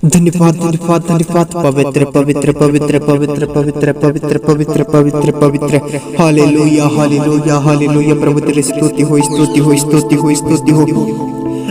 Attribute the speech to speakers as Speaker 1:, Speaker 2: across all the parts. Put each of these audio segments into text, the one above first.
Speaker 1: धन्यवाद धन्यवाद धन्यवाद। पवित्र पवित्र पवित्र पवित्र पवित्र पवित्र पवित्र पवित्र पवित्र। Hallelujah hallelujah hallelujah. प्रभु तेरी स्तुति हो स्तुति हो स्तुति हो स्तुति हो।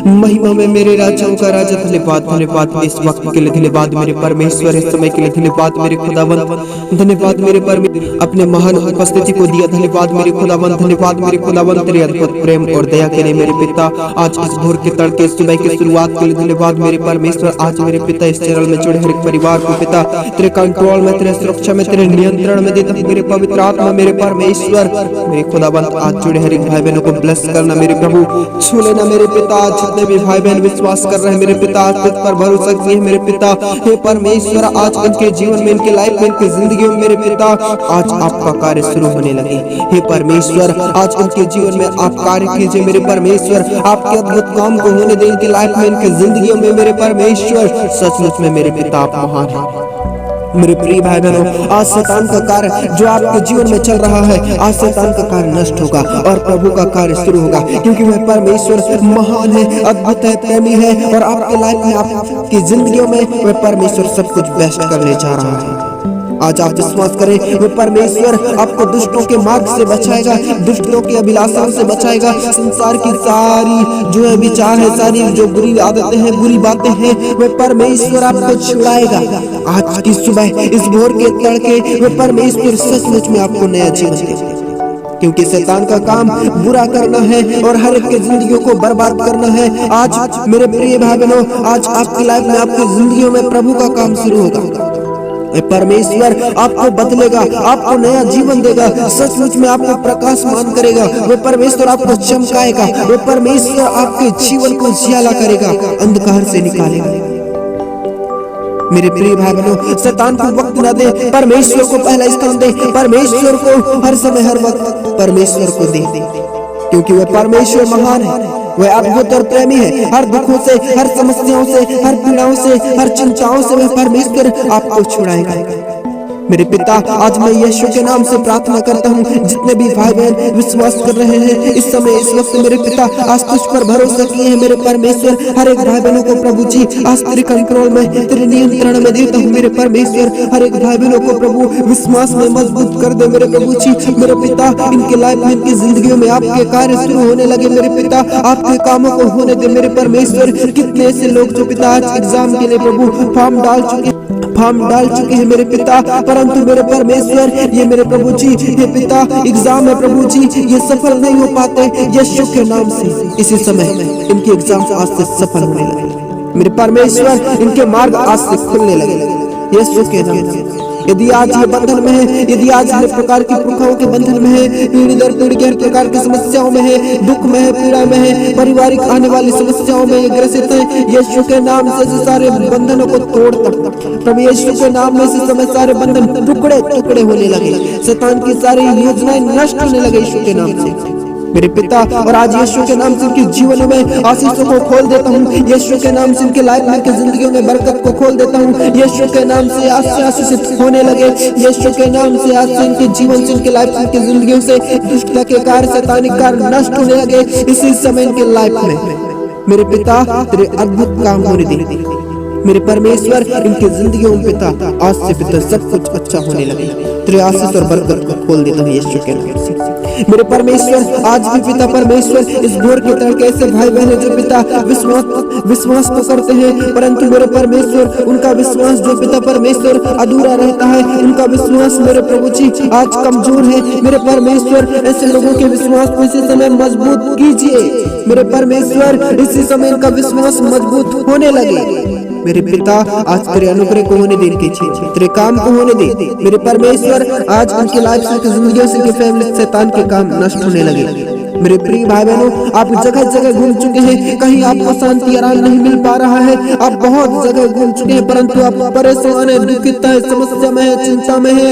Speaker 1: महिमा में मेरे राजाओं का राजा। धन्यवाद धन्यवाद इस वक्त के लिए। धन्यवाद मेरे परमेश्वर इस समय के लिए। धन्यवाद मेरे खुदावंत। धन्यवाद मेरे परमेश्वर अपने महान उपस्थिति को दिया। धन्यवाद मेरे खुदावंत। धन्यवाद मेरे खुदावंत तेरे अद्भुत प्रेम और दया के लिए मेरे पिता। आज इस भोर के तड़के सुबह की शुरुआत के लिए धन्यवाद मेरे परमेश्वर। आज मेरे पिता इस चैनल में जुड़े हर एक परिवार को पिता तेरे कंट्रोल में, तेरे सुरक्षा में, तेरे नियंत्रण में देता हूं मेरे पवित्र आत्मा मेरे परमेश्वर। मेरे खुदावंत आज जुड़े हर एक भाई बहनों को ब्लेस करना मेरे प्रभु। छू लेना मेरे पिता। जितने भी भाई बहन विश्वास कर रहे हैं मेरे पिता, आज तुझ पर भरोसा किए हैं मेरे पिता। हे परमेश्वर आज इनके जीवन में, इनके लाइफ में, इनकी जिंदगी में मेरे पिता आज आपका कार्य शुरू होने लगे। हे परमेश्वर आज इनके जीवन में आप कार्य कीजिए मेरे परमेश्वर। आपके अद्भुत काम को होने दें इनकी लाइफ में, इनकी जिंदगी में मेरे परमेश्वर। सचमुच में मेरे पिता आप महान हैं। मेरे प्रिय भाई बहनों, आज शैतान का कार्य जो आपके जीवन में चल रहा है, आज शैतान का कार्य नष्ट होगा और प्रभु का कार्य शुरू होगा, क्योंकि वह परमेश्वर महान है, अद्भुत है, प्रेमी है और आपके लाइफ में, आपकी जिंदगियों में वह परमेश्वर सब कुछ बेस्ट करने जा रहा है। आज आप विश्वास करें, वो परमेश्वर आपको दुष्टों के मार्ग से बचाएगा, दुष्टों की अभिलाषाओं से बचाएगा। संसार की सारी जो है विचार है, सारी जो बुरी आदतें हैं, बुरी बातें हैं, वे परमेश्वर आपको छुड़ाएगा। आज की सुबह इस भोर के तड़के वे परमेश्वर सचमुच में आपको नया जीवन देगा, क्योंकि शैतान का काम बुरा करना है और हर एक की जिंदगियों को बर्बाद करना है। आज मेरे प्रिय भाई बहनों, आज आपकी लाइफ में, आपकी जिंदगियों में प्रभु का काम शुरू होगा। परमेश्वर आपको बदलेगा, आपको नया जीवन देगा, सचमुच में आपको प्रकाशमान करेगा। वो परमेश्वर आपको चमकाएगा, वो परमेश्वर आपके जीवन को उजियाला करेगा, अंधकार से निकालेगा। मेरे प्रिय भाई बहनों, शैतान को वक्त न दे, परमेश्वर को पहला स्थान दे। परमेश्वर को हर समय हर वक्त परमेश्वर को दे, क्योंकि वह परमेश्वर महान है, वह अद्भुत और प्रेमी है। हर दुखों से, हर समस्याओं से, हर पीड़ाओं से, हर चिंताओं से वह परमेश्वर आपको छुड़ाएगा। मेरे पिता आज मैं यीशु के नाम से प्रार्थना करता हूँ, जितने भी भाई बहन विश्वास कर रहे हैं इस समय, इस वक्त मेरे पिता आज तुझ पर भरोसा किए हैं मेरे परमेश्वर। हर एक भाई बहनों को प्रभु जी आज तेरे कंट्रोल में, तेरे नियंत्रण में देता हूँ मेरे परमेश्वर। हर एक भाई बहनों को प्रभु विश्वास में मजबूत कर दे मेरे प्रभु जी। मेरे पिता इनके लाइफ में, इनकी जिंदगियों में आपके कार्य शुरू होने लगे मेरे पिता, आपके कामों को होने दे मेरे परमेश्वर। कितने ऐसे लोग जो पिता आज एग्जाम के लिए प्रभु फॉर्म डाल चुके हैं मेरे पिता, परंतु मेरे परमेश्वर ये मेरे प्रभु जी, ये पिता एग्जाम है प्रभु जी, ये सफल नहीं हो पाते। यीशु के नाम से इसी समय इनके एग्जाम आज से सफल होने लगे मेरे परमेश्वर। इनके मार्ग आज से खुलने लगे यीशु के नाम से। यदि आज ये बंधन में है, यदि आज हर प्रकार की पुरखाओं के बंधन में है, पीढ़ी दर पीढ़ी हर प्रकार की समस्याओं में है, दुख में है, पीड़ा में है, पारिवारिक आने वाली समस्याओं में ये ग्रसित है, यीशु के नाम से सारे बंधनों को तोड़ता प्रभु यीशु के नाम में से समय सारे बंधन टुकड़े टुकड़े होने लगे, शैतान की सारी योजनाएं नष्ट होने लगे यीशु के नाम से मेरे पिता। और आज यीशु के नाम से उनके जीवन में आशीषों को खोल देता हूँ, यीशु के नाम से उनके लाइफ में, उनकी जिंदगियों में बरकत को खोल देता हूँ। यीशु के नाम से आज से आशीषित होने लगे, यीशु के नाम से आज से इनके जीवन से, इनके लाइफ से, इनकी जिंदगियों से दुष्टता के कार्य, शैतानिक कार्य नष्ट होने लगे इसी समय इनके लाइफ में मेरे पिता। तेरे अद्भुत काम होने दे मेरे परमेश्वर, इनकी जिंदगियों में पिता आज से पिता सब कुछ अच्छा होने लगे। तेरे आशीष और बरकत को खोल देता हूँ यीशु के नाम से मेरे परमेश्वर। आज भी पिता परमेश्वर इस भोर के तड़के ऐसे भाई बहन जो पिता विश्वास तो करते हैं, परंतु मेरे परमेश्वर उनका विश्वास जो पिता परमेश्वर अधूरा रहता है, उनका विश्वास मेरे प्रभु जी आज कमजोर है मेरे परमेश्वर। ऐसे लोगों के विश्वास को इसी समय मजबूत कीजिए मेरे परमेश्वर, इसी समय इनका विश्वास मजबूत होने लगे मेरे पिता। आज तेरे अनुग्रह को होने दे, तेरे काम को होने दे मेरे परमेश्वर। आज उनकी लाइफ से, जिंदगी से, फैमिली शैतान के काम नष्ट होने लगे मेरे प्रिय भाई बहनों। आप जगह जगह घूम चुके हैं, कहीं आपको शांति आराम नहीं मिल पा रहा है, आप बहुत जगह घूम चुके हैं, परंतु आप परेशान है, दुखित है, समस्या में है, चिंता में है,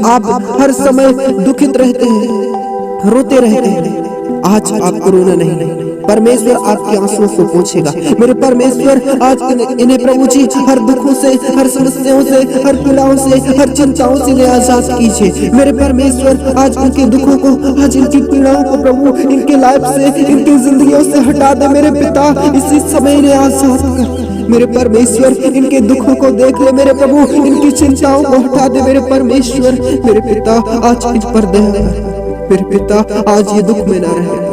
Speaker 1: आप हर समय दुखित रहते हैं, रोते रहते हैं। आज आपको रोना नहीं, परमेश्वर आपके आंसुओं को पोंछेगा मेरे परमेश्वर। आज इन्हें प्रभु जी हर दुखों से, हर समस्याओं से, हर पीड़ाओं से, हर चिंताओं से आजाद कीजिए मेरे परमेश्वर। आज उनके दुखों को, आज इनकी पीड़ाओं को प्रभु इनके लाइफ से, इनकी जिंदगियों से हटा दे मेरे पिता। इसी समय इन्हें आजाद कर मेरे परमेश्वर इनके दुखों को देख ले मेरे प्रभु, इनकी चिंताओं को हटा दे मेरे परमेश्वर। मेरे पिता आज इस पर दया कर मेरे पिता, आज ये दुख में ना रहे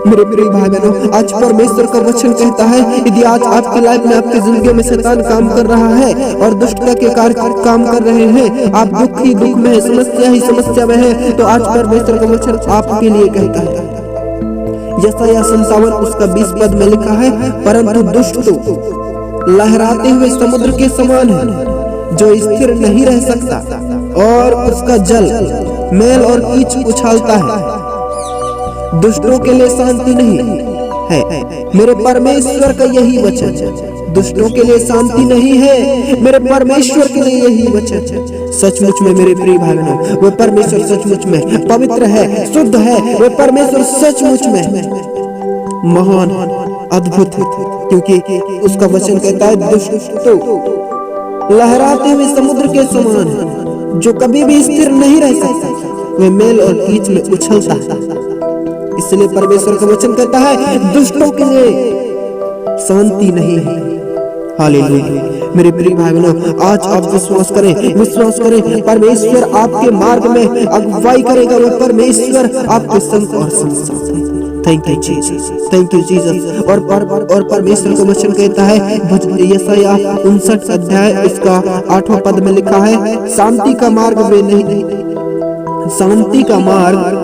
Speaker 1: मेरे प्रिय भाई बहनों। आज परमेश्वर का वचन कहता है यदि आज आपकी लाइफ में, आपकी जिंदगी में शैतान काम कर रहा है और दुष्टता के कार्य काम कर रहे हैं, आप दुख ही दुख में है, समस्या ही समस्या में है, तो आज परमेश्वर का वचन आपके लिए कहता है। यशायाह 57 उसका 20 पद में लिखा है, परंतु दुष्ट तो लहराते हुए समुद्र के समान है, जो स्थिर नहीं रह सकता और उसका जल मैल और कीच उछालता है। दुष्टों के लिए शांति नहीं है, मेरे परमेश्वर का यही वचन है। दुष्टों के लिए शांति नहीं है, मेरे परमेश्वर के लिए यही वचन है। सचमुच में मेरे प्रिय भाई बहनों, वो परमेश्वर सचमुच में पवित्र है, शुद्ध है। वो परमेश्वर सचमुच में महान, अद्भुत है, क्योंकि उसका वचन कहता है दुष्ट तो लहराते हुए समुद्र के समान है, जो कभी भी स्थिर नहीं रह सकता, वे मेल और कीच में उछलता है। इसलिए परमेश्वर का वचन कहता है दुष्टों के लिए शांति नहीं है। हालेलुया। मेरे प्रिय भाई बहनों, आज आप विश्वास करें परमेश्वर आपके मार्ग में अगुवाई करेगा। वो परमेश्वर आपके संग और संग। Thank you Jesus, thank you Jesus. और परमेश्वर का वचन कहता है यशायाह 59 अध्याय उसका 8वां पद में लिखा है, शांति का मार्ग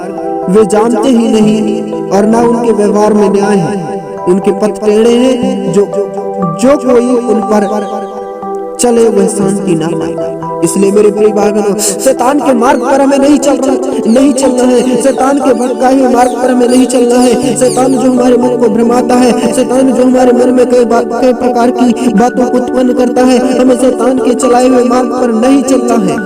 Speaker 1: वे जानते ही नहीं और ना उनके व्यवहार में न्याय है। उनके पथ टेढ़े हैं, जो कोई उन पर चले वह शांति ना पाए। इसलिए मेरे प्रिय भाई बहनों, शैतान के मार्ग पर हमें नहीं चलना है। शैतान के भटकाए हुए मार्ग पर हमें नहीं चलना है। शैतान जो हमारे मन को भ्रमाता है, शैतान जो हमारे मन में कई प्रकार की बातों को उत्पन्न करता है, हमें शैतान के चलाए हुए मार्ग पर नहीं चलना है।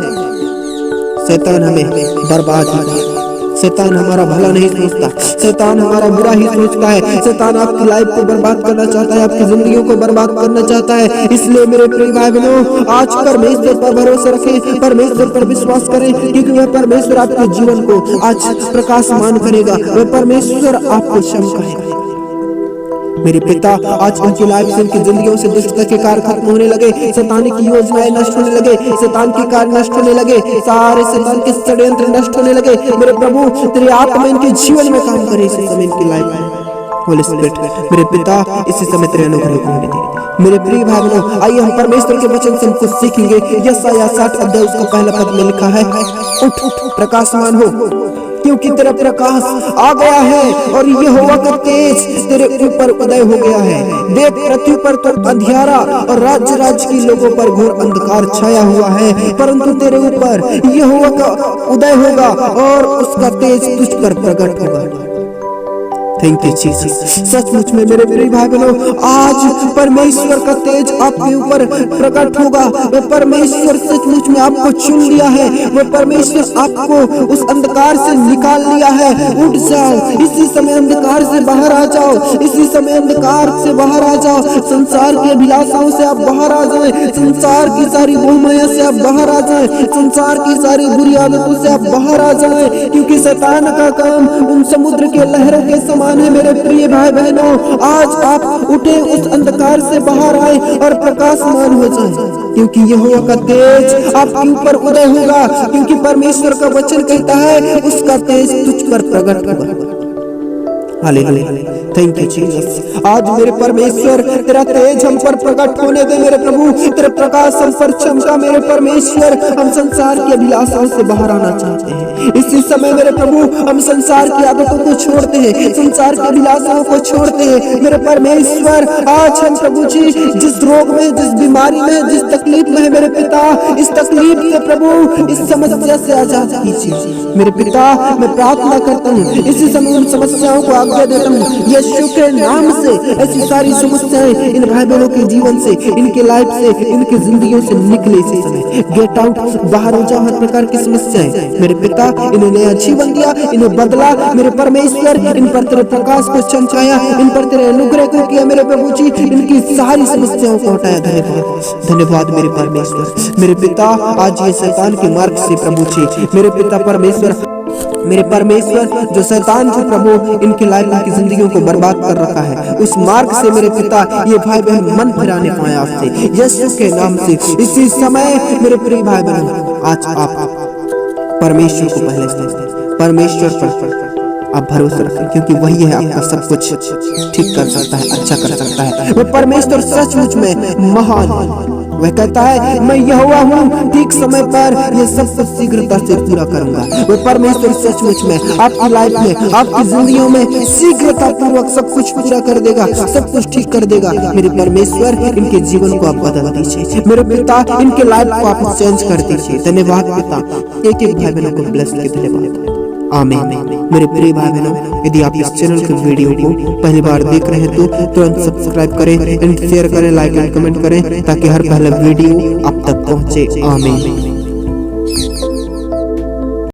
Speaker 1: शैतान हमें बर्बाद करता है, शैतान हमारा भला नहीं सोचता, शैतान हमारा बुरा ही सोचता है। शैतान आपकी लाइफ को बर्बाद करना चाहता है, आपकी जिंदगियों को बर्बाद करना चाहता है। इसलिए मेरे प्रिय भाई बहनों, आज परमेश्वर पर भरोसा रखें, परमेश्वर पर विश्वास करें, क्योंकि वह परमेश्वर आपके जीवन को आज प्रकाशमान करेगा। वह परमेश्वर आपको क्षमा करेगा। मेरे पिता, आज उनकी लाइफ से, उनकी जिंदगियों से दुष्टता के कार्य खत्म होने लगे, शैतान की योजनाएं नष्ट होने लगे, शैतान के कार्य नष्ट होने लगे, सारे शैतान के षड्यंत्र नष्ट होने लगे। मेरे प्रभु, तेरी आत्मा इनके जीवन में काम करे इसी समय इनकी लाइफ में। होली स्पिरिट, मेरे पिता, इसी समय तेरे अनुग्रह को होने दे। मेरे प्रिय भाई बहनों, आइए हम परमेश्वर के वचन से हम कुछ सीखेंगे। यशायाह 60 अध्याय उसका पहला पद में लिखा है, उठ प्रकाशमान हो, क्योंकि तेरा प्रकाश आ गया है और यहोवा का तेज तेरे ऊपर उदय हो गया है। देख, पृथ्वी पर तो अंधियारा और राज्य के लोगों पर घोर अंधकार छाया हुआ है, परंतु तेरे ऊपर यहोवा का उदय होगा और उसका तेज तुझ पर प्रकट होगा। Thank you Jesus. सचमुच में मेरे प्रिय भाई बहनों, आज परमेश्वर का तेज आपके ऊपर प्रकट होगा। वह परमेश्वर सचमुच में आपको चुन लिया है, वह परमेश्वर आपको उस अंधकार से निकाल लिया है। उठ जाओ, इसी समय अंधकार से बाहर आ जाओ, इसी समय अंधकार से बाहर आ जाओ। संसार की अभिलाषाओं से आप बाहर आ जाएं, संसार की सारी मोहमाया से आप बाहर आ जाएं, संसार की सारी बुरी आदतों से आप बाहर आ जाएं, क्योंकि शैतान का काम उन समुद्र के लहरों के समान है। मेरे प्रिय भाई बहनों, आज आप उठे, उस अंधकार से बाहर आए और प्रकाशमान हो जाए, क्योंकि यहोवा का तेज आपके ऊपर उदय होगा। क्योंकि परमेश्वर का वचन कहता है उसका तेज तुझ पर प्रकट होगा। हालेलुया। Thank you Jesus. आज मेरे परमेश्वर, तेरा तेज हम पर प्रकट होने दे मेरे प्रभु, तेरे प्रकाश हम पर चमका मेरे परमेश्वर। हम संसार की अभिलाषाओं से बाहर आना चाहते हैं। इसी समय मेरे प्रभु, हम संसार की आदतों को छोड़ते हैं, संसार की अभिलाषाओं को छोड़ते हैं मेरे परमेश्वर। आज हम प्रभु जी जिस रोग में, जिस बीमारी में, जिस तकलीफ में है मेरे पिता, इस तकलीफ से प्रभु, इस समस्या से आजाद कीजिए मेरे पिता। मैं प्रार्थना करता हूँ, इसी समय उन समस्याओं को आज्ञा देता हूँ, यीशु के नाम से ऐसी सारी समस्याएं इन भाई बहनों के जीवन से, इनके लाइफ से, इनके जिंदगियों से निकले इसी समय। गेट आउट, बाहर हो जाओ हर प्रकार की समस्याएं मेरे पिता। इन्हें नया जीवन दिया, इन्हें बदला मेरे परमेश्वर। इन पर तेरे प्रकाश को चमकाया, इन पर तेरे अनुग्रह को किया मेरे प्रभु जी। इनकी सारी समस्याओं को हटाया। धन्यवाद, धन्यवाद मेरे परमेश्वर। मेरे पिता, आज ये शैतान के मार्ग से प्रभु जी, मेरे पिता परमेश्वर, मेरे परमेश्वर, जो शैतान जो प्रभु इनकी लाइफ इनकी जिंदगियों को बर्बाद कर रखा है, उस मार्ग से मेरे पिता ये भाई बहन मन फिराने पाए आपसे यीशु के नाम से। इसी समय मेरे प्रिय भाई बहन, आज आप परमेश्वर को पहले से परमेश्वर पर आप भरोसा रखें, क्योंकि वही है आपका सब कुछ ठीक कर सकता है, अच्छा कर सकता है। वो परमेश्वर सचमुच में महान है। वह कहता है मैं यहोवा हूँ, ठीक समय पर ये सब कुछ शीघ्रता से पूरा करूंगा। वह परमेश्वर सचमुच में आपकी लाइफ में, आपकी जिंदगियों में शीघ्रता पूर्वक सब कुछ पूरा कर देगा, सब कुछ ठीक कर देगा। मेरे परमेश्वर, इनके जीवन को आप बदल दीजिए। मेरे पिता, इनके लाइफ को आप चेंज कर दीजिए। धन्यवाद पिता, एक एक भाई बहनों को ब्लेस के धन्यवाद। आमीन। मेरे प्रिय भाई बहनों, यदि आप इस चैनल के वीडियो को पहली बार देख रहे हैं तो तुरंत सब्सक्राइब करें, एंड शेयर करें, लाइक एंड कमेंट करें, ताकि हर पहला वीडियो आप तक पहुंचे। आमीन।